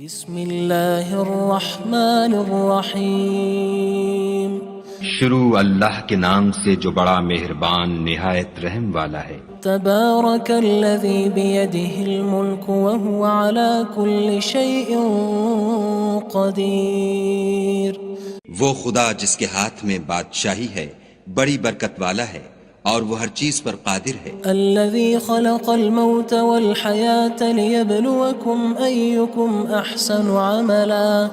بسم اللہ الرحمن الرحیم شروع اللہ کے نام سے جو بڑا مہربان نہایت رحم والا ہے۔ تبارک الذی بیدہ الملک وہو علی کل شیء قدیر۔ وہ خدا جس کے ہاتھ میں بادشاہی ہے بڑی برکت والا ہے اور وہ ہر چیز پر قادر ہے۔ الذی خلق الموت والحیاة لیبلوکم ایکم احسن عملا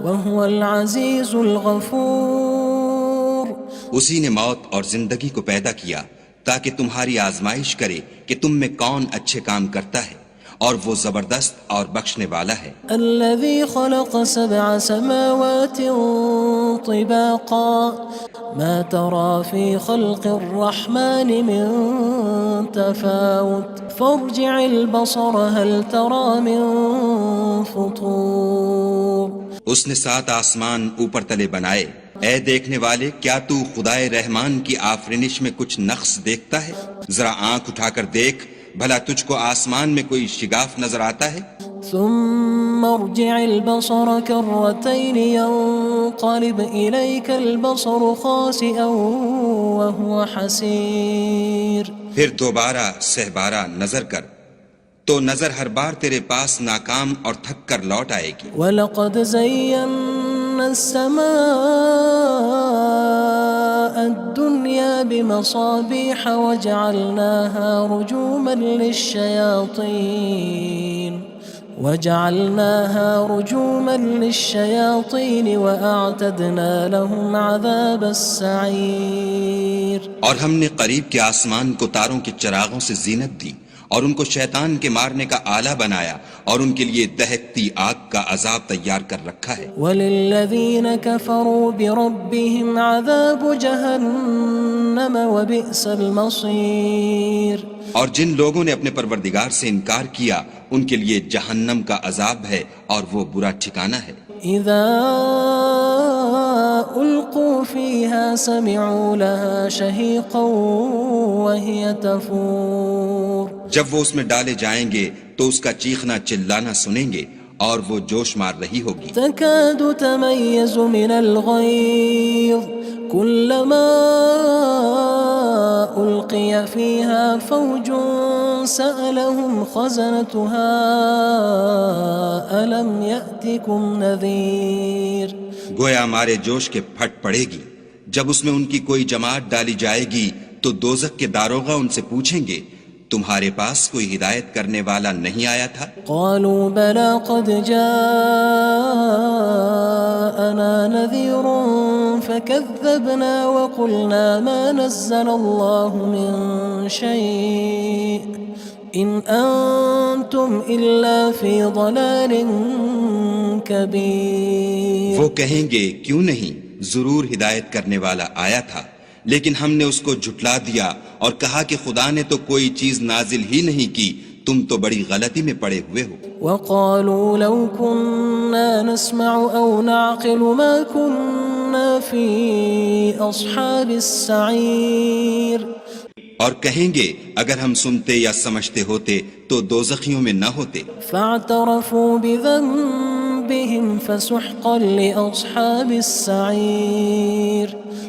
وہو العزیز الغفور۔ اسی نے موت اور زندگی کو پیدا کیا تاکہ تمہاری آزمائش کرے کہ تم میں کون اچھے کام کرتا ہے، اور وہ زبردست اور بخشنے والا ہے۔ الذي خلق 7 سماوات طباقا ما ترى في خلق الرحمن من تفاوت فارجع البصر هل ترى من فطور۔ اس نے 7 آسمان اوپر تلے بنائے، اے دیکھنے والے کیا تو خدائے رحمان کی آفرینش میں کچھ نقص دیکھتا ہے؟ ذرا آنکھ اٹھا کر دیکھ، بھلا تجھ کو آسمان میں کوئی شگاف نظر آتا ہے؟ ثم ارجع البصر كرتين ينقلب إليك البصر خاسئا وهو حسير۔ پھر دوبارہ سہبارہ نظر کر تو نظر ہر بار تیرے پاس ناکام اور تھک کر لوٹ آئے گی۔ وَلَقَدْ زَيَّنَّا السَّمَاءَ الدُّنْيَا بِمَصَابِيحَ وَجَعَلْنَاهَا رُجُومًا لِلشَّيَاطِينِ وَأَعْتَدْنَا لَهُمْ عَذَابَ السَّعِيرِ۔ اور ہم نے قریب کے آسمان کو تاروں کے چراغوں سے زینت دی اور ان کو شیطان کے مارنے کا آلہ بنایا، اور ان کے لیے دہکتی آگ کا عذاب تیار کر رکھا ہے۔ وَلِلَّذِينَ كَفَرُوا بِرَبِّهِمْ عَذَابُ جَهَنَّمَ وَبِئْسَ الْمَصِيرُ۔ اور جن لوگوں نے اپنے پروردگار سے انکار کیا ان کے لیے جہنم کا عذاب ہے اور وہ برا ٹھکانہ ہے۔ اذا القوا فيها سمعوا لها شهيقا وهي تفور۔ جب وہ اس میں ڈالے جائیں گے تو اس کا چیخنا چلانا سنیں گے اور وہ جوش مار رہی ہوگی۔ تكاد تميز من الغيظ كلما ألقي فيها فوج سألهم خزنتها ألم يأتكم نذير۔ گویا مارے جوش کے پھٹ پڑے گی جب اس میں ان کی کوئی جماعت ڈالی جائے گی تو دوزخ کے داروغہ ان سے پوچھیں گے تمہارے پاس کوئی ہدایت کرنے والا نہیں آیا تھا؟ قالوا بلى قد جاءنا نذير فكذبنا وقلنا ما نزل الله من شيء إن أنتم إلا في ضلال كبير۔ وہ کہیں گے کیوں نہیں، ضرور ہدایت کرنے والا آیا تھا، لیکن ہم نے اس کو جھٹلا دیا اور کہا کہ خدا نے تو کوئی چیز نازل ہی نہیں کی، تم تو بڑی غلطی میں پڑے ہوئے ہو۔ وقالوا لو كنا نسمع أو نعقل ما كنا في أصحاب السعير۔ اور کہیں گے اگر ہم سنتے یا سمجھتے ہوتے تو دوزخیوں میں نہ ہوتے۔ فاعترفوا بذنبهم فسحقا لأصحاب السعير۔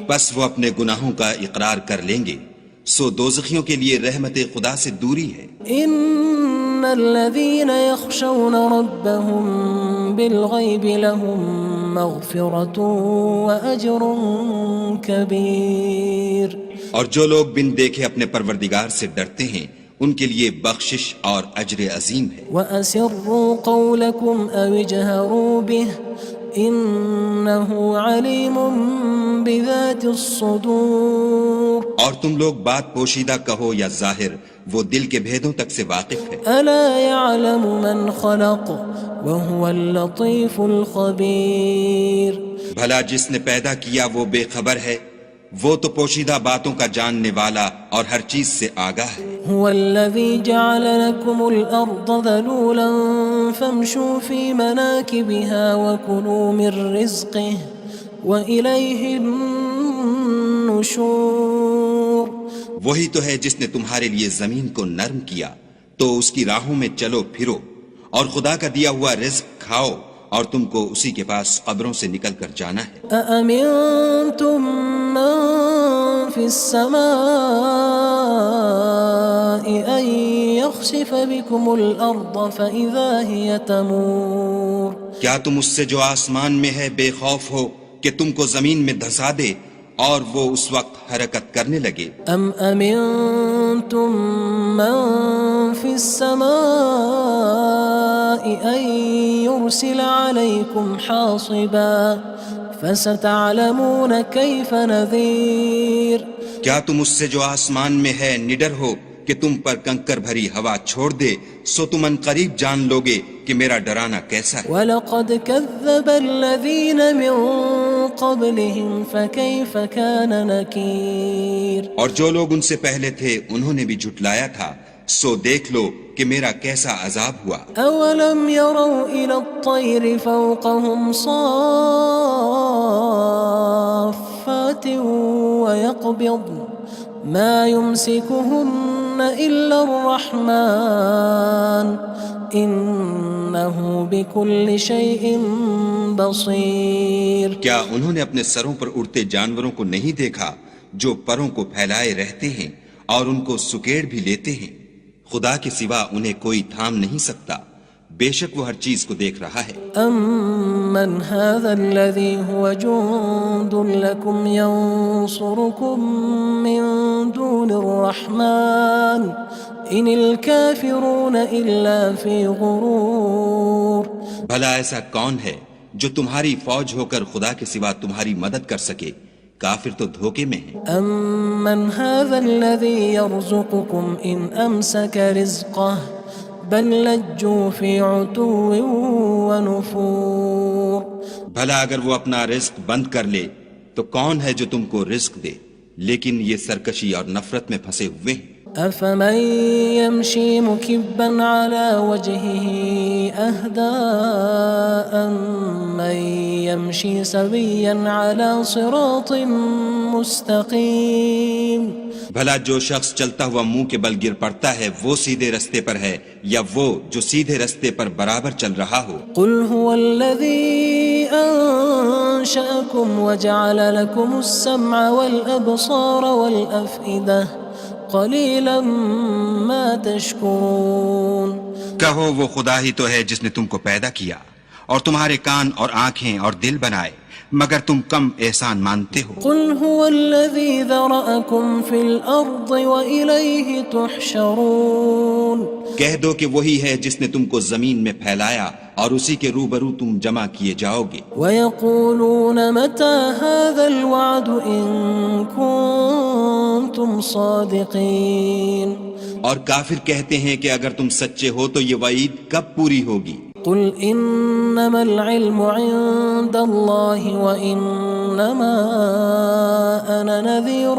بس وہ اپنے گناہوں کا اقرار کر لیں گے، سو دوزخیوں کے لیے رحمت خدا سے دوری ہے۔ ان الذين يخشون ربهم بالغيب لهم مغفرة وأجر كبير۔ اور جو لوگ بن دیکھے اپنے پروردگار سے ڈرتے ہیں ان کے لیے بخشش اور اجر عظیم ہے۔ وَأَسِرُّوا قَوْلَكُمْ أَوِ اجْهَرُوا بِهِ إِنَّهُ عَلِيمٌ بِذَاتِ الصُّدُورِ۔ اور تم لوگ بات پوشیدہ کہو یا ظاہر، وہ دل کے بھیدوں تک سے واقف ہے۔ أَلَا يَعْلَمُ مَنْ خَلَقَ وَهُوَ اللَّطِيفُ الْخَبِيرُ۔ بھلا جس نے پیدا کیا وہ بے خبر ہے، وہ تو پوشیدہ باتوں کا جاننے والا اور ہر چیز سے آگاہ ہے۔ هو الذي جعل لكم الأرض ذلولا فامشوا في مناكبها وكلوا من رزقه وإليه النشور۔ وہی تو ہے جس نے تمہارے لیے زمین کو نرم کیا تو اس کی راہوں میں چلو پھرو اور خدا کا دیا ہوا رزق کھاؤ اور تم کو اسی کے پاس قبروں سے نکل کر جانا ہے۔ أأمنتم من في السماء أن يخسف بكم الأرض فإذا هي تمور کیا تم اس سے جو آسمان میں ہے بے خوف ہو کہ تم کو زمین میں دھسا دے اور وہ اس وقت حرکت کرنے لگے؟ أم أمنتم من في السماء أن يرسل عليكم حاصبا فستعلمون كيف نذير کیا تم اس سے جو آسمان میں ہے نڈر ہو کہ تم پر کنکر بھری ہوا چھوڑ دے، سو تم ان قریب جان لوگے کہ میرا ڈرانا کیسا ہے۔ وَلَقَدْ كَذَّبَ الَّذِينَ مِن قَبْلِهِمْ فَكَيْفَ كَانَ نَكِيرٌ اور جو لوگ ان سے پہلے تھے انہوں نے بھی جھٹلایا تھا، سو دیکھ لو کہ میرا کیسا عذاب ہوا۔ أَوَلَمْ يَرَوْا إِلَى الطَّيْرِ فَوْقَهُمْ صَافَّاتٍ وَيَقْبِضْنَ مَا يُمْسِكُهُنَّ إِلَّا الرَّحْمَنُ إِنَّهُ بِكُلِّ شَيْءٍ بَصِيرٌ کیا انہوں نے اپنے سروں پر اڑتے جانوروں کو نہیں دیکھا جو پروں کو پھیلائے رہتے ہیں اور ان کو سکیڑ بھی لیتے ہیں؟ خدا کے سوا انہیں کوئی تھام نہیں سکتا، بے شک وہ ہر چیز کو دیکھ رہا ہے۔ أَمَّنْ هَذَا الَّذِي هُوَ جُندٌ لَكُمْ يَنصُرُكُم مِّن دُونِ الرَّحْمَنِ إِنِ الْكَافِرُونَ إِلَّا فِي غُرُورٍ بھلا ایسا کون ہے جو تمہاری فوج ہو کر خدا کے سوا تمہاری مدد کر سکے؟ کافر تو دھوکے میں ہیں۔ أَمَّنْ هَذَا الَّذِي يَرْزُقُكُمْ إِنْ أَمْسَكَ رِزْقَهُ بَلْ لَجُّوا فِي عُتُوٍّ وَنُفُورٍ بھلا اگر وہ اپنا رزق بند کر لے تو کون ہے جو تم کو رزق دے؟ لیکن یہ سرکشی اور نفرت میں پھنسے ہوئے ہیں۔ أَفَمَن يَمْشِي مُكِبًّا عَلَى وَجْهِهِ أَهْدَىٰ أَمَّن يَمْشِي سَوِيًّا عَلَى صِرَاطٍ مُّسْتَقِيمٍ بھلا جو شخص چلتا ہوا منہ کے بل گر پڑتا ہے وہ سیدھے رستے پر ہے یا وہ جو سیدھے رستے پر برابر چل رہا ہو؟ قُلْ هُوَ الَّذِي أَنشَأَكُمْ وَجَعَلَ لَكُمُ السَّمْعَ وَالْأَبْصَارَ وَالْأَفْئِدَةَ قَلِيلًا مَا تَشْكُرُونَ کہو وہ خدا ہی تو ہے جس نے تم کو پیدا کیا اور تمہارے کان اور آنکھیں اور دل بنائے، مگر تم کم احسان مانتے ہو۔ قُلْ هُوَ الَّذِي ذَرَأَكُمْ فِي الْأَرْضِ وَإِلَيْهِ تُحْشَرُونَ کہہ دو کہ وہی ہے جس نے تم کو زمین میں پھیلایا اور اسی کے روبرو تم جمع کیے جاؤ گے۔ وَيَقُولُونَ مَتَى هَذَا الْوَعْدُ إِن كُنتُمْ صَادِقِينَ اور کافر کہتے ہیں کہ اگر تم سچے ہو تو یہ وعید کب پوری ہوگی؟ قُلْ إِنَّمَا الْعِلْمُ عِندَ اللَّهِ وَإِنَّمَا أَنَا نَذِيرٌ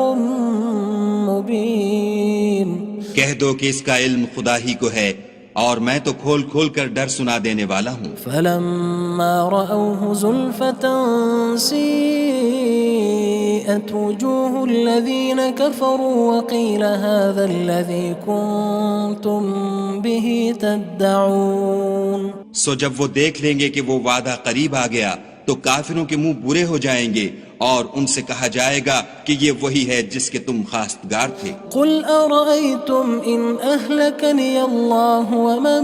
مُّبِينٌ کہہ دو کہ اس کا علم خدا ہی کو ہے اور میں تو کھول کھول کر ڈر سنا دینے والا ہوں۔ فَلَمَّا رَأَوْهُ زُلْفَةً سِيئَتْ وُجُوهُ الَّذِينَ كَفَرُوا وَقِيلَ هَذَا الَّذِي كُنتُم بِهِ تَدَّعُونَ سو جب وہ دیکھ لیں گے کہ وہ وعدہ قریب آ گیا تو کافروں کے منہ برے ہو جائیں گے اور ان سے کہا جائے گا کہ یہ وہی ہے جس کے تم خواستگار تھے۔ قُلْ أَرَأَيْتُمْ إِنْ أَهْلَكَنِيَ اللَّهُ وَمَن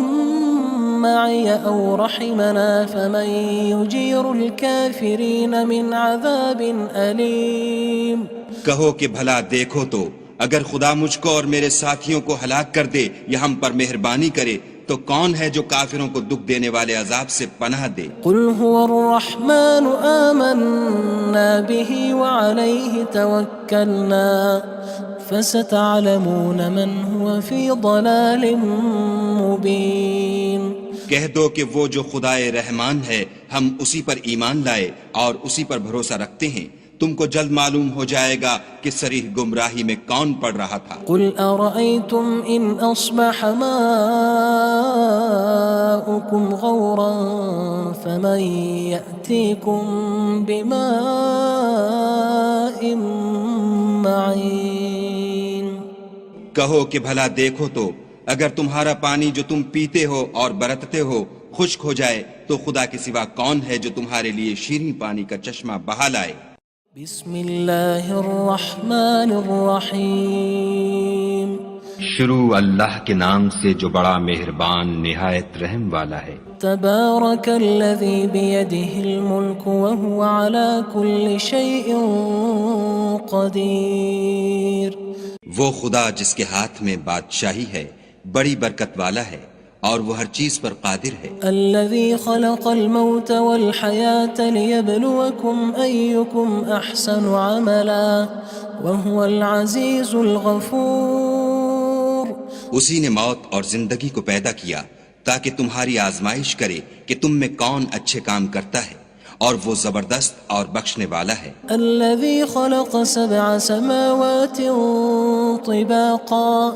مَّعِيَ أَوْ رَحِمَنَا فَمَن يُجِيرُ الْكَافِرِينَ مِنْ عَذَابٍ أَلِيمٍ کہو کہ بھلا دیکھو تو اگر خدا مجھ کو اور میرے ساتھیوں کو ہلاک کر دے یا ہم پر مہربانی کرے تو کون ہے جو کافروں کو دکھ دینے والے عذاب سے پناہ دے؟ قُلْ هُوَ الرَّحْمَنُ آمَنَّا بِهِ وَعَلَيْهِ تَوَكَّلْنَا فَسَتَعْلَمُونَ مَنْ هُوَ فِي ضَلَالٍ مُّبِينٍ کہہ دو کہ وہ جو خدائے رحمان ہے ہم اسی پر ایمان لائے اور اسی پر بھروسہ رکھتے ہیں، تم کو جلد معلوم ہو جائے گا کہ صریح گمراہی میں کون پڑ رہا تھا۔ قُلْ أَرَأَيْتُمْ إِنْ أَصْبَحَ مَاؤُكُمْ غَوْرًا فَمَن يَأْتِيكُم بِمَاءٍ مَّعِينٍ کہو کہ بھلا دیکھو تو اگر تمہارا پانی جو تم پیتے ہو اور برتتے ہو خشک ہو جائے تو خدا کے سوا کون ہے جو تمہارے لیے شیریں پانی کا چشمہ بہا لائے؟ بسم اللہ الرحمن الرحیم شروع اللہ کے نام سے جو بڑا مہربان نہایت رحم والا ہے۔ تبارک الذی بیدہ الملک وہو علی کل شیء قدیر۔ وہ خدا جس کے ہاتھ میں بادشاہی ہے بڑی برکت والا ہے اور وہ ہر چیز پر قادر ہے۔ الذي خلق الموت والحياة ليبلوكم أيكم أحسن عملا وهو العزيز الغفور۔ اسی نے موت اور زندگی کو پیدا کیا تاکہ تمہاری آزمائش کرے کہ تم میں کون اچھے کام کرتا ہے، اور وہ زبردست اور بخشنے والا ہے۔ الذي خلق 7 سماوات طباقا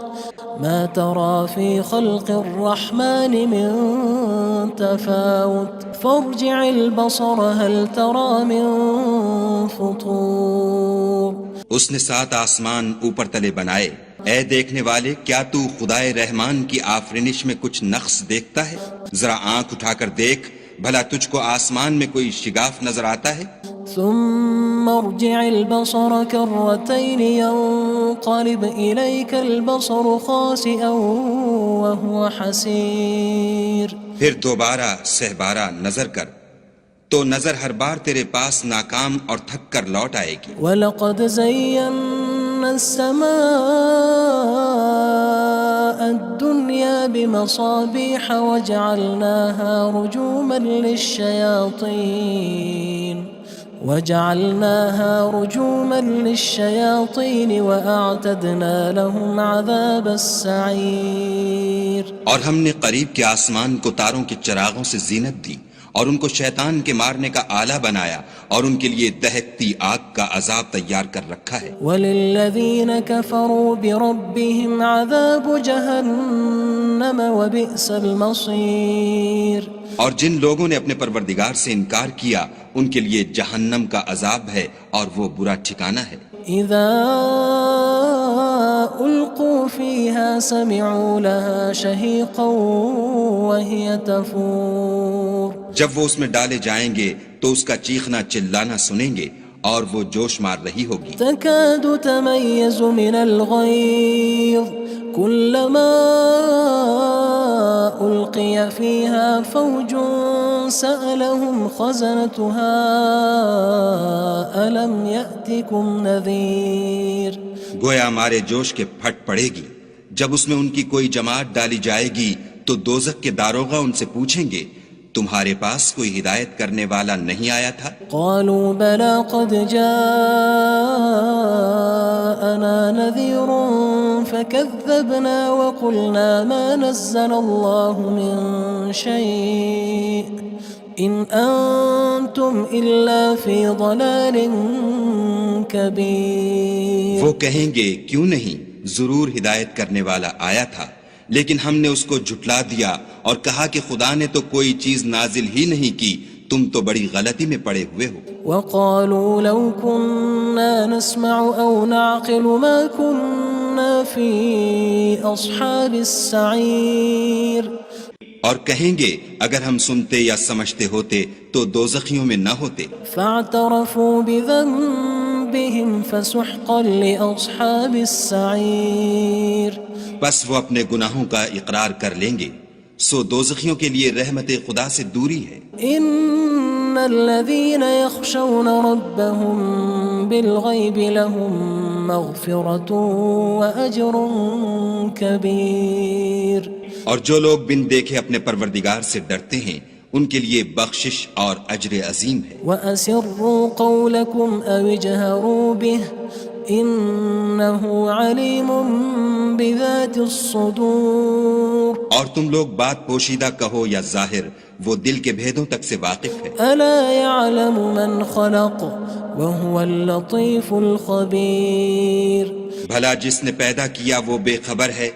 ما ترى في خلق الرحمن من تفاوت فارجع البصر هل ترى من فطور۔ اس نے 7 آسمان اوپر تلے بنائے، اے دیکھنے والے کیا تو خدائے رحمان کی آفرینش میں کچھ نقص دیکھتا ہے؟ ذرا آنکھ اٹھا کر دیکھ، بھلا تجھ کو آسمان میں کوئی شگاف نظر آتا ہے؟ ثم ارجع البصر كرتين ينقلب إليك البصر خاسئا وهو حسير۔ پھر دوبارہ سہبارہ نظر کر تو نظر ہر بار تیرے پاس ناکام اور تھک کر لوٹ آئے گی۔ وَلَقَدْ زَيَّنَّا السَّمَاءَ الدُّنْيَا بِمَصَابِيحَ وَجَعَلْنَاهَا رُجُومًا لِلشَّيَاطِينِ وَأَعْتَدْنَا لَهُمْ عَذَابَ السَّعِيرِ۔ اور ہم نے قریب کے آسمان کو تاروں کے چراغوں سے زینت دی اور ان کو شیطان کے مارنے کا آلہ بنایا اور ان کے لیے دہکتی آگ کا عذاب تیار کر رکھا ہے۔ وَلِلَّذِينَ كَفَرُوا بِرَبِّهِمْ عَذَابُ جَهَنَّمَ وَبِئْسَ الْمَصِيرُ۔ اور جن لوگوں نے اپنے پروردگار سے انکار کیا ان کے لیے جہنم کا عذاب ہے اور وہ برا ٹھکانہ ہے۔ اذا القوا فيها سمعوا لها شهيقا وهي تفور۔ جب وہ اس میں ڈالے جائیں گے تو اس کا چیخنا چلانا سنیں گے اور وہ جوش مار رہی ہوگی۔ تكاد تميز من الغيظ كلما ألقي فيها فوج سألهم خزنتها ألم يأتكم نذير۔ گویا ہمارے جوش کے پھٹ پڑے گی جب اس میں ان کی کوئی جماعت ڈالی جائے گی تو دوزخ کے داروغہ ان سے پوچھیں گے تمہارے پاس کوئی ہدایت کرنے والا نہیں آیا تھا؟ قالوا بلى قد جاءنا نذير فكذبنا وقلنا ما نزل الله من شيء إن أنتم إلا في ضلال كبير۔ وہ کہیں گے کیوں نہیں، ضرور ہدایت کرنے والا آیا تھا، لیکن ہم نے اس کو جھٹلا دیا اور کہا کہ خدا نے تو کوئی چیز نازل ہی نہیں کی، تم تو بڑی غلطی میں پڑے ہوئے ہو۔ وقالوا لو كنا نسمع أو نعقل ما كنا في أصحاب السعير۔ اور کہیں گے اگر ہم سنتے یا سمجھتے ہوتے تو دوزخیوں میں نہ ہوتے۔ فاعترفوا بذنبهم فسحقا لأصحاب السعير۔ بس وہ اپنے گناہوں کا اقرار کر لیں گے، سو دوزخیوں کے لیے رحمت خدا سے دوری ہے۔ ان الذين يخشون ربهم بالغيب لهم مغفرة وأجر كبير۔ اور جو لوگ بن دیکھے اپنے پروردگار سے ڈرتے ہیں ان کے لیے بخشش اور اجر عظیم ہے۔ وَأَسِرُّوا قَوْلَكُمْ أَوِ اجْهَرُوا بِهِ إِنَّهُ عَلِيمٌ بِذَاتِ الصُّدُورِ۔ اور تم لوگ بات پوشیدہ کہو یا ظاہر، وہ دل کے بھیدوں تک سے واقف ہے۔ أَلَا يَعْلَمُ مَنْ خَلَقَ وَهُوَ اللَّطِيفُ الْخَبِيرُ۔ بھلا جس نے پیدا کیا وہ بے خبر ہے،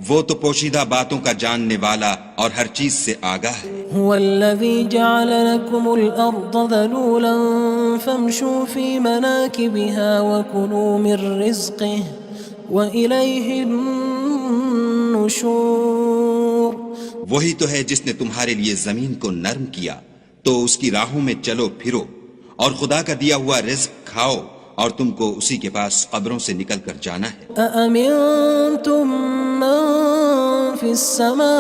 وہ تو پوشیدہ باتوں کا جاننے والا اور ہر چیز سے آگاہ ہے۔ هو الذي جعل لكم الأرض ذلولا فامشوا في مناكبها وكلوا من رزقه وإليه النشور۔ النشور وہی تو ہے جس نے تمہارے لیے زمین کو نرم کیا تو اس کی راہوں میں چلو پھرو، اور خدا کا دیا ہوا رزق کھاؤ، اور تم کو اسی کے پاس قبروں سے نکل کر جانا ہے۔ أأمنتم من في السماء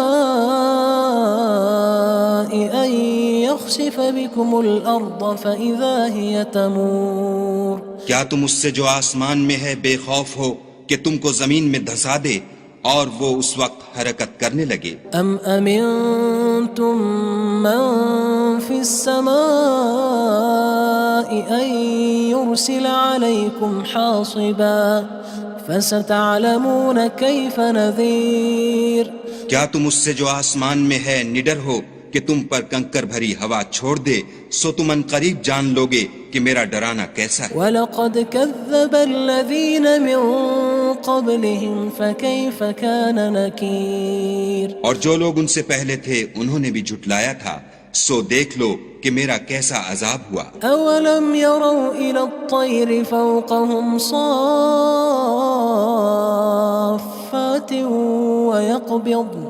أن يخسف بكم الأرض فإذا هي تمور کیا تم اس سے جو آسمان میں ہے بے خوف ہو کہ تم کو زمین میں دھسا دے اور وہ اس وقت حرکت کرنے لگے؟ أم أمنتم من في السماء أن يرسل عليكم حاصبا فستعلمون كيف نذير کیا تم اس سے جو آسمان میں ہے نڈر ہو کہ تم پر کنکر بھری ہوا چھوڑ دے، سو تم ان قریب جان لوگے کہ میرا ڈرانا کیسا ہے۔ وَلَقَدْ كَذَّبَ الَّذِينَ مِن قَبْلِهِمْ فَكَيْفَ كَانَ نَكِيرٌ اور جو لوگ ان سے پہلے تھے انہوں نے بھی جھٹلایا تھا، سو دیکھ لو کہ میرا کیسا عذاب ہوا۔ أَوَلَمْ يَرَوْا إِلَى الطَّيْرِ فَوْقَهُمْ صَافَّاتٍ وَيَقْبِضْنَ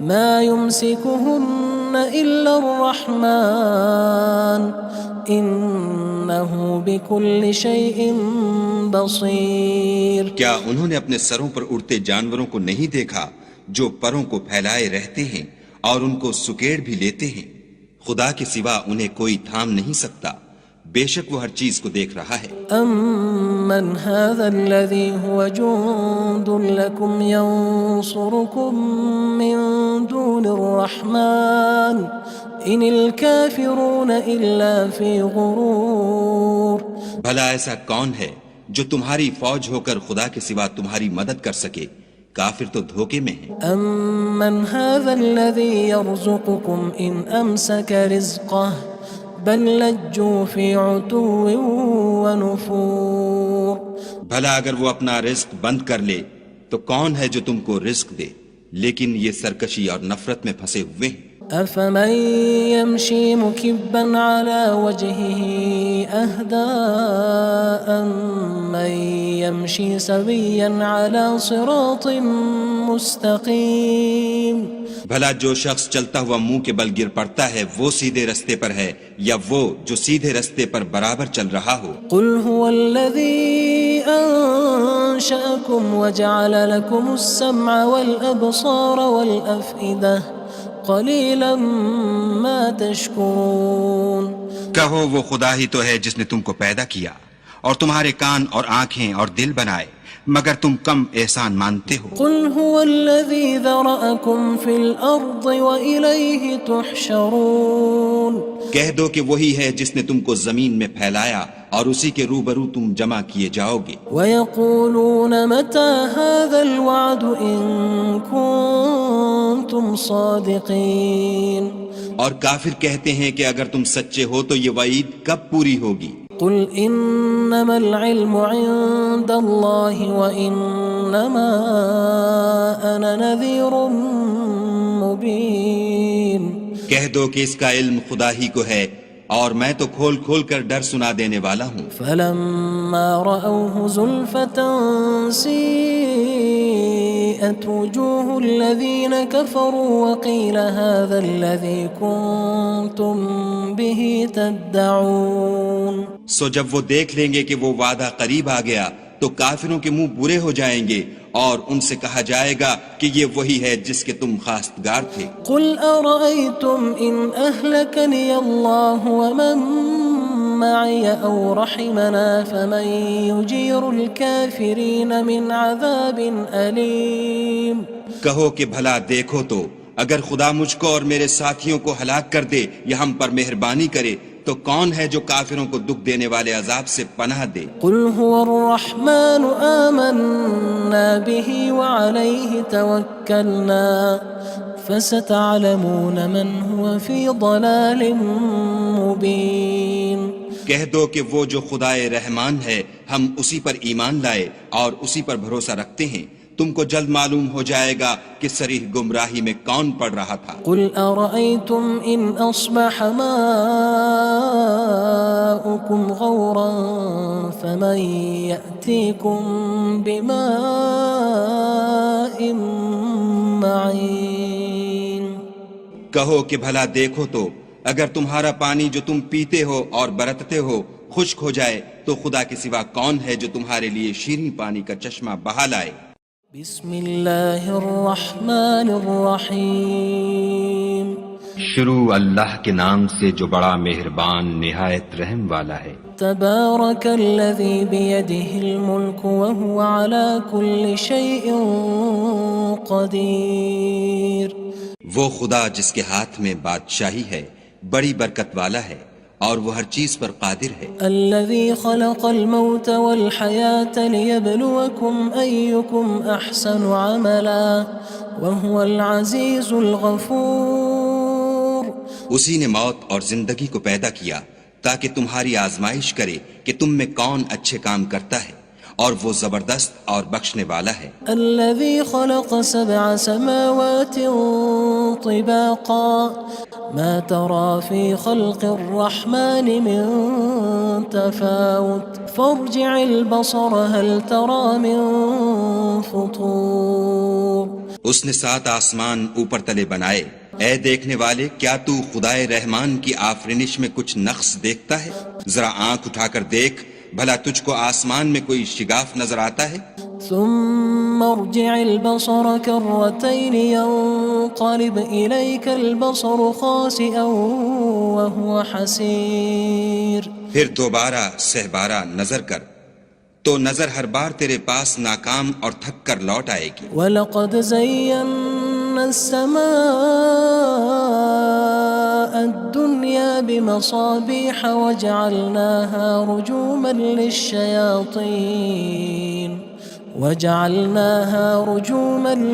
مَا يُمْسِكُهُنَّ إِلَّا الرَّحْمَنُ إِنَّهُ بِكُلِّ شَيْءٍ بَصِيرٌ کیا انہوں نے اپنے سروں پر اڑتے جانوروں کو نہیں دیکھا جو پروں کو پھیلائے رہتے ہیں اور ان کو سکیڑ بھی لیتے ہیں؟ خدا کے سوا انہیں کوئی تھام نہیں سکتا، بے شک وہ ہر چیز کو دیکھ رہا ہے۔ أَمَّنْ هَذَا الَّذِي هُوَ جُندٌ لَكُمْ يَنصُرُكُم مِّن دُونِ الرَّحْمَنِ إِنِ الْكَافِرُونَ إِلَّا فِي غُرُورٍ بھلا ایسا کون ہے جو تمہاری فوج ہو کر خدا کے سوا تمہاری مدد کر سکے؟ کافر تو دھوکے میں ہیں۔ أَمَّنْ هَذَا الَّذِي يَرْزُقُكُمْ إِنْ أَمْسَكَ رِزْقَهُ بَلْ لَجُّوا فِي عُتُوٍّ وَنُفُورٍ بھلا اگر وہ اپنا رزق بند کر لے تو کون ہے جو تم کو رزق دے؟ لیکن یہ سرکشی اور نفرت میں پھنسے ہوئے ہیں۔ أَفَمَن يَمْشِي مُكِبًّا عَلَى وَجْهِهِ أَهْدَىٰ أَمَّن يَمْشِي سَوِيًّا عَلَى صِرَاطٍ مُّسْتَقِيمٍ بھلا جو شخص چلتا ہوا منہ کے بل گر پڑتا ہے وہ سیدھے رستے پر ہے یا وہ جو سیدھے رستے پر برابر چل رہا ہو؟ قُلْ هُوَ الَّذِي أَنشَأَكُمْ وَجَعَلَ لَكُمُ السَّمْعَ وَالْأَبْصَارَ وَالْأَفْئِدَةَ قَلِيلًا مَا تَشْكُرُونَ کہو وہ خدا ہی تو ہے جس نے تم کو پیدا کیا اور تمہارے کان اور آنکھیں اور دل بنائے، مگر تم کم احسان مانتے ہو۔ قُلْ هُوَ الَّذِي ذَرَأَكُمْ فِي الْأَرْضِ وَإِلَيْهِ تُحْشَرُونَ کہہ دو کہ وہی ہے جس نے تم کو زمین میں پھیلایا اور اسی کے روبرو تم جمع کیے جاؤ گے۔ وَيَقُولُونَ مَتَى هَذَا الْوَعْدُ إِن كُنتُمْ صَادِقِينَ اور کافر کہتے ہیں کہ اگر تم سچے ہو تو یہ وعید کب پوری ہوگی؟ قُلْ إِنَّمَا الْعِلْمُ عِندَ اللَّهِ وَإِنَّمَا أَنَا نَذِيرٌ مُّبِينٌ کہہ دو کہ اس کا علم خدا ہی کو ہے اور میں تو کھول کھول کر ڈر سنا دینے والا ہوں۔ فَلَمَّا رَأَوْهُ زُلْفَةً سِيئَتْ وُجُوهُ الَّذِينَ كَفَرُوا وَقِيلَ هَذَا الَّذِي كُنتُم بِهِ تَدَّعُونَ سو جب وہ دیکھ لیں گے کہ وہ وعدہ قریب آ گیا تو کافروں کے منہ برے ہو جائیں گے اور ان سے کہا جائے گا کہ یہ وہی ہے جس کے تم خواستگار تھے۔ قُلْ أَرَأَيْتُمْ إِنْ أَهْلَكَنِيَ اللَّهُ وَمَن مَّعِيَ أَوْ رَحِمَنَا فَمَن يُجِيرُ الْكَافِرِينَ مِنْ عَذَابٍ أَلِيمٍ کہو کہ بھلا دیکھو تو اگر خدا مجھ کو اور میرے ساتھیوں کو ہلاک کر دے یا ہم پر مہربانی کرے تو کون ہے جو کافروں کو دکھ دینے والے عذاب سے پناہ دے؟ قُلْ هُوَ الرَّحْمَنُ آمَنَّا بِهِ وَعَلَيْهِ تَوَكَّلْنَا فَسَتَعْلَمُونَ مَنْ هُوَ فِي ضَلَالٍ مُّبِينٍ کہہ دو کہ وہ جو خدائے رحمان ہے ہم اسی پر ایمان لائے اور اسی پر بھروسہ رکھتے ہیں، تم کو جلد معلوم ہو جائے گا کہ صریح گمراہی میں کون پڑ رہا تھا۔ قُلْ أَرَأَيْتُمْ إِنْ أَصْبَحَ مَاؤُكُمْ غَوْرًا فَمَن يَأْتِيكُم بِمَاءٍ معين کہو کہ بھلا دیکھو تو اگر تمہارا پانی جو تم پیتے ہو اور برتتے ہو خشک ہو جائے تو خدا کے سوا کون ہے جو تمہارے لیے شیریں پانی کا چشمہ بہا لائے؟ بسم اللہ الرحمن الرحیم شروع اللہ کے نام سے جو بڑا مہربان نہایت رحم والا ہے۔ تبارک الذی بیدہ الملک وہو علی کل شیء قدیر وہ خدا جس کے ہاتھ میں بادشاہی ہے بڑی برکت والا ہے اور وہ ہر چیز پر قادر ہے۔ الذي خلق الموت والحياة ليبلوكم أيكم أحسن عملا وهو العزيز الغفور اسی نے موت اور زندگی کو پیدا کیا تاکہ تمہاری آزمائش کرے کہ تم میں کون اچھے کام کرتا ہے اور وہ زبردست اور بخشنے والا ہے۔ الذي خلق 7 سماوات طباقا ما ترى في خلق الرحمن من تفاوت فارجع البصر هل ترى من فطور اس نے 7 آسمان اوپر تلے بنائے، اے دیکھنے والے کیا تو خدائے رحمان کی آفرینش میں کچھ نقص دیکھتا ہے؟ ذرا آنکھ اٹھا کر دیکھ بھلا تجھ کو آسمان میں کوئی شگاف نظر آتا ہے؟ ثم ارجع البصر كرتين ينقلب إليك البصر خاسئا وهو حسير پھر دوبارہ سہبارہ نظر کر تو نظر ہر بار تیرے پاس ناکام اور تھک کر لوٹ آئے گی۔ وَلَقَدْ زَيَّنَّا السَّمَاءَ الدُّنْيَا بِمَصَابِيحَ وَجَعَلْنَاهَا رُجُومًا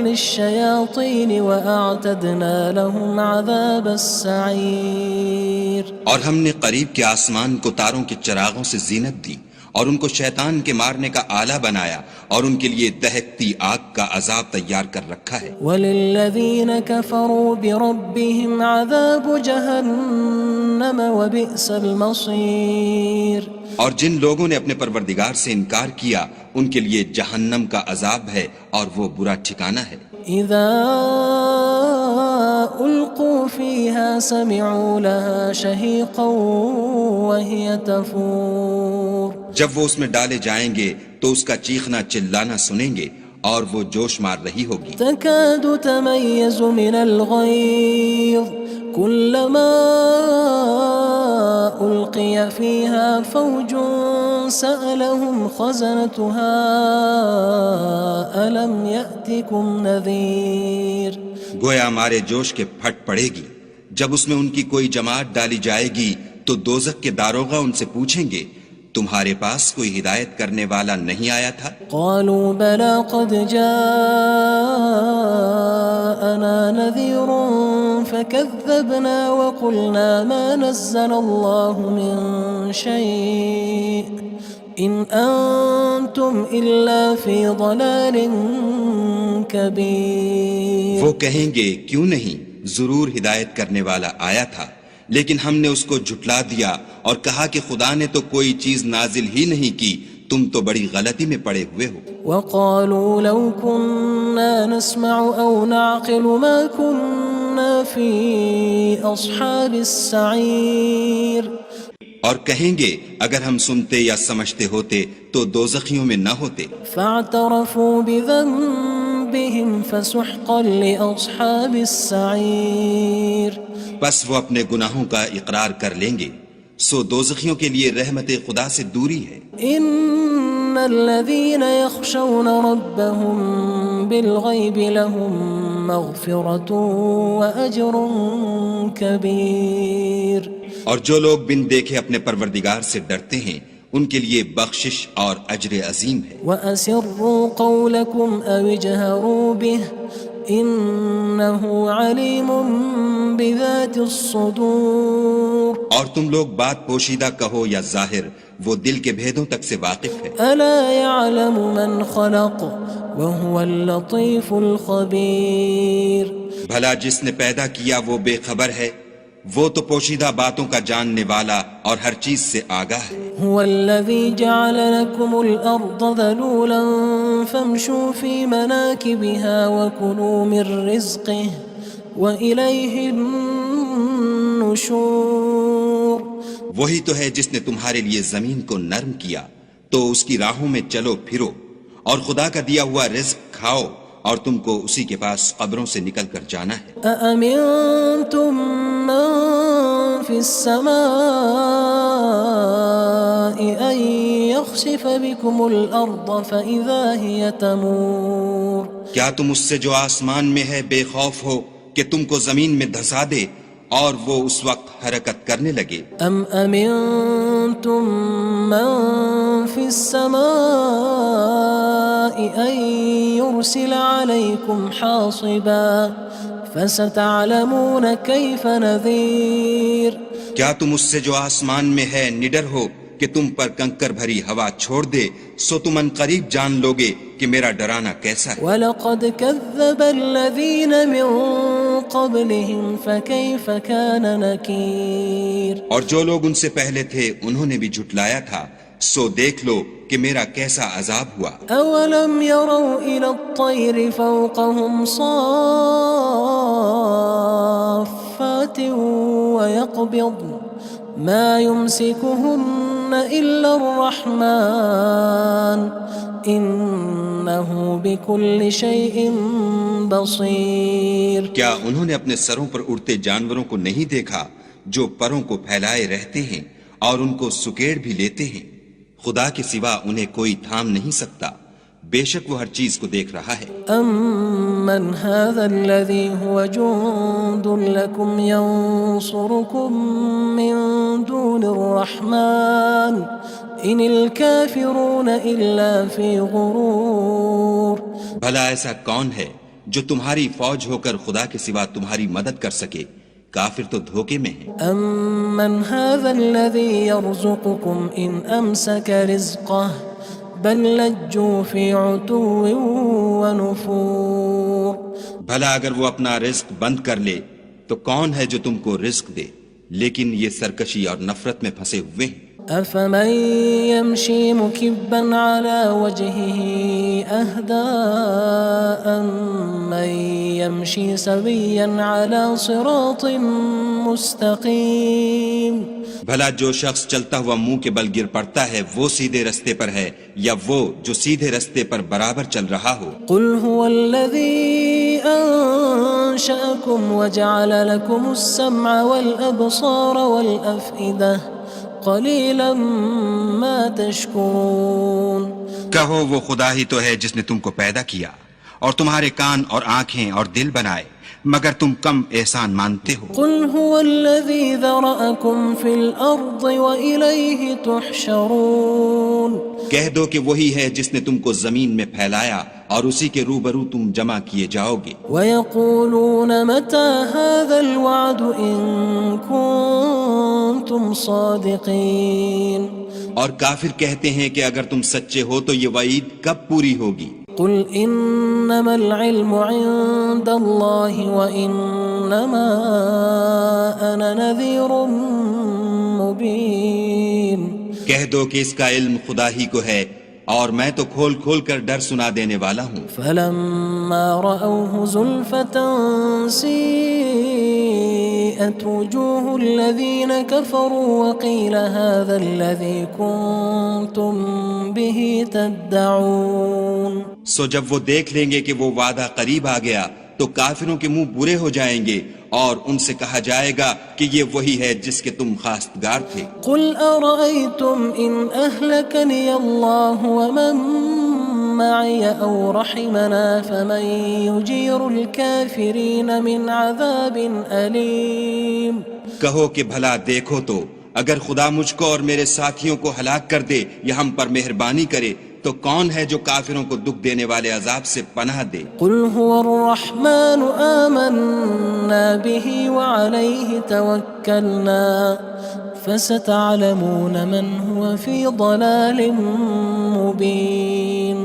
لِلشَّيَاطِينِ وَأَعْتَدْنَا لَهُمْ عَذَابَ السَّعِيرِ اور ہم نے قریب کے آسمان کو تاروں کے چراغوں سے زینت دی اور ان کو شیطان کے مارنے کا آلہ بنایا اور ان کے لیے دہکتی آگ کا عذاب تیار کر رکھا ہے۔ وَلِلَّذِينَ كَفَرُوا بِرَبِّهِمْ عَذَابُ جَهَنَّمَ وَبِئْسَ الْمَصِيرُ اور جن لوگوں نے اپنے پروردگار سے انکار کیا ان کے لیے جہنم کا عذاب ہے اور وہ برا ٹھکانہ ہے۔ اذا القوا فيها سمعوا لها شهيقا وهي تفور جب وہ اس میں ڈالے جائیں گے تو اس کا چیخنا چلانا سنیں گے اور وہ جوش مار رہی ہوگی۔ تكاد تميز من الغيظ كلما ألقي فيها فوج سألهم خزنتها ألم يأتكم نذير گویا مارے جوش کے پھٹ پڑے گی جب اس میں ان کی کوئی جماعت ڈالی جائے گی تو دوزخ کے داروغہ ان سے پوچھیں گے تمہارے پاس کوئی ہدایت کرنے والا نہیں آیا تھا؟ قالوا بلى قد جاءنا نذير فكذبنا وقلنا ما نزل الله من شيء إن أنتم إلا في ضلال كبير وہ کہیں گے کیوں نہیں، ضرور ہدایت کرنے والا آیا تھا، لیکن ہم نے اس کو جھٹلا دیا اور کہا کہ خدا نے تو کوئی چیز نازل ہی نہیں کی، تم تو بڑی غلطی میں پڑے ہوئے ہو۔ وقالوا لو كنا نسمع أو نعقل ما كنا في أصحاب السعير اور کہیں گے اگر ہم سنتے یا سمجھتے ہوتے تو دوزخیوں میں نہ ہوتے۔ فاعترفوا بذنبهم فسحقا لأصحاب السعير بس وہ اپنے گناہوں کا اقرار کر لیں گے، سو دوزخیوں کے لیے رحمت خدا سے دوری ہے۔ ان الذين يخشون ربهم بالغيب لهم مغفرة وأجر كبير اور جو لوگ بن دیکھے اپنے پروردگار سے ڈرتے ہیں ان کے لیے بخشش اور اجر عظیم ہے۔ وَأَسِرُّوا قَوْلَكُمْ أَوِ اجْهَرُوا بِهِ إِنَّهُ عَلِيمٌ بِذَاتِ الصُّدُورِ اور تم لوگ بات پوشیدہ کہو یا ظاہر، وہ دل کے بھیدوں تک سے واقف ہے۔ أَلَا يَعْلَمُ مَنْ خَلَقَ وَهُوَ اللَّطِيفُ الْخَبِيرُ بھلا جس نے پیدا کیا وہ بے خبر ہے، وہ تو پوشیدہ باتوں کا جاننے والا اور ہر چیز سے آگاہ ہے۔ هو الذي جعل لكم الأرض ذلولا فامشوا في مناكبها وكلوا من رزقه وإليه النشور. وہی تو ہے جس نے تمہارے لیے زمین کو نرم کیا تو اس کی راہوں میں چلو پھرو اور خدا کا دیا ہوا رزق کھاؤ اور تم کو اسی کے پاس قبروں سے نکل کر جانا ہے. أأمنتم من في السماء أن يخسف بكم الأرض فإذا هي تمور. کیا تم اس سے جو آسمان میں ہے بے خوف ہو کہ تم کو زمین میں دھسا دے اور وہ اس وقت حرکت کرنے لگے؟ أم أمنتم من في السماء أن يرسل عليكم حاصبا فستعلمون كيف نذير. کیا تم اس سے جو آسمان میں ہے نڈر ہو کہ تم پر کنکر بھری ہوا چھوڑ دے سو تم ان قریب جان لوگے کہ میرا ڈرانا کیسا ہے. وَلَقَدْ كَذَّبَ الَّذِينَ مِن قَبْلِهِمْ فَكَيْفَ كَانَ نَكِيرٌ. اور جو لوگ ان سے پہلے تھے انہوں نے بھی جھٹلایا تھا سو دیکھ لو کہ میرا کیسا عذاب ہوا. أَوَلَمْ يَرَوْا إِلَى الطَّيْرِ فَوْقَهُمْ صَافَّاتٍ وَيَقْبِضْنَ مَا يُمْسِكُهُنَّ إِلَّا الرَّحْمَنُ إِنَّهُ بِكُلِّ شَيْءٍ بَصِيرٌ. کیا انہوں نے اپنے سروں پر اڑتے جانوروں کو نہیں دیکھا جو پروں کو پھیلائے رہتے ہیں اور ان کو سکیڑ بھی لیتے ہیں؟ خدا کے سوا انہیں کوئی تھام نہیں سکتا، بے شک وہ ہر چیز کو دیکھ رہا ہے. أَمَّنْ هَذَا الَّذِي هُوَ جُندٌ لَكُمْ يَنصُرُكُم مِّن دُونِ الرَّحْمَنِ إِنِ الْكَافِرُونَ إِلَّا فِي غُرُورٍ. بھلا ایسا کون ہے جو تمہاری فوج ہو کر خدا کے سوا تمہاری مدد کر سکے؟ کافر تو دھوکے میں ہیں. أَمَّنْ هَذَا الَّذِي يَرْزُقُكُمْ إِنْ أَمْسَكَ رِزْقَهُ بَلْ لَجُّوا فِي عُتُوٍّ وَنُفُورٍ. بھلا اگر وہ اپنا رزق بند کر لے تو کون ہے جو تم کو رزق دے؟ لیکن یہ سرکشی اور نفرت میں پھنسے ہوئے ہیں. أَفَمَن يَمْشِي مُكِبًّا عَلَى وَجْهِهِ أَهْدَىٰ أَمَّن يَمْشِي سَوِيًّا عَلَى صِرَاطٍ مُّسْتَقِيمٍ. بھلا جو شخص چلتا ہوا منہ کے بل گر پڑتا ہے وہ سیدھے رستے پر ہے یا وہ جو سیدھے رستے پر برابر چل رہا ہو؟ قُلْ هُوَ الَّذِي أَنشَأَكُمْ وَجَعَلَ لَكُمُ السَّمْعَ وَالْأَبْصَارَ وَالْأَفْئِدَةَ قَلِيلًا مَا تَشْكُرُونَ. کہو وہ خدا ہی تو ہے جس نے تم کو پیدا کیا اور تمہارے کان اور آنکھیں اور دل بنائے، مگر تم کم احسان مانتے ہو. قُلْ هُوَ الَّذِي ذَرَأَكُمْ فِي الْأَرْضِ وَإِلَيْهِ تُحْشَرُونَ. کہہ دو کہ وہی ہے جس نے تم کو زمین میں پھیلایا اور اسی کے روبرو تم جمع کیے جاؤ گے. وَيَقُولُونَ مَتَى هَذَا الْوَعْدُ إِن كُنتُمْ صَادِقِينَ. اور کافر کہتے ہیں کہ اگر تم سچے ہو تو یہ وعید کب پوری ہوگی؟ قُلْ إِنَّمَا الْعِلْمُ عِندَ اللَّهِ وَإِنَّمَا أَنَا نَذِيرٌ مُّبِينٌ. کہہ دو کہ اس کا علم خدا ہی کو ہے اور میں تو کھول کھول کر ڈر سنا دینے والا ہوں. فَلَمَّا رَأَوْهُ زُلْفَةً سِيئَتْ وُجُوهُ الَّذِينَ كَفَرُوا وَقِيلَ هَذَا الَّذِي كُنتُم بِهِ تَدَّعُونَ. سو جب وہ دیکھ لیں گے کہ وہ وعدہ قریب آ گیا تو کافروں کے منہ برے ہو جائیں گے اور ان سے کہا جائے گا کہ یہ وہی ہے جس کے تم خواستگار تھے. قُلْ أَرَأَيْتُمْ إِنْ أَهْلَكَنِيَ اللَّهُ وَمَن مَّعِيَ أَوْ رَحِمَنَا فَمَن يُجِيرُ الْكَافِرِينَ مِنْ عَذَابٍ أَلِيمٍ. کہو کہ بھلا دیکھو تو اگر خدا مجھ کو اور میرے ساتھیوں کو ہلاک کر دے یا ہم پر مہربانی کرے تو کون ہے جو کافروں کو دکھ دینے والے عذاب سے پناہ دے؟ قُلْ هُوَ الرَّحْمَنُ آمَنَّا بِهِ وَعَلَيْهِ تَوَكَّلْنَا فَسَتَعْلَمُونَ مَنْ هُوَ فِي ضَلَالٍ مُّبِينٍ.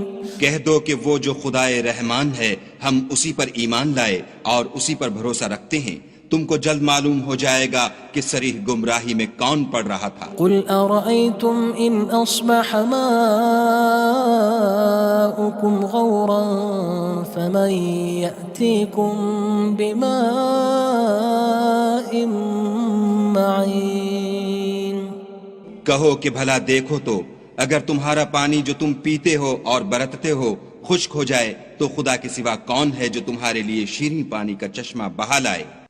کہہ دو کہ وہ جو خدائے رحمان ہے ہم اسی پر ایمان لائے اور اسی پر بھروسہ رکھتے ہیں، تم کو جلد معلوم ہو جائے گا کہ صریح گمراہی میں کون پڑ رہا تھا۔ قل أرأيتم إن أصبح ماؤكم غورا فمن يأتيكم بماء معين۔ کہو کہ بھلا دیکھو تو اگر تمہارا پانی جو تم پیتے ہو اور برتتے ہو خشک ہو جائے تو خدا کے سوا کون ہے جو تمہارے لیے شیریں پانی کا چشمہ بہا لائے۔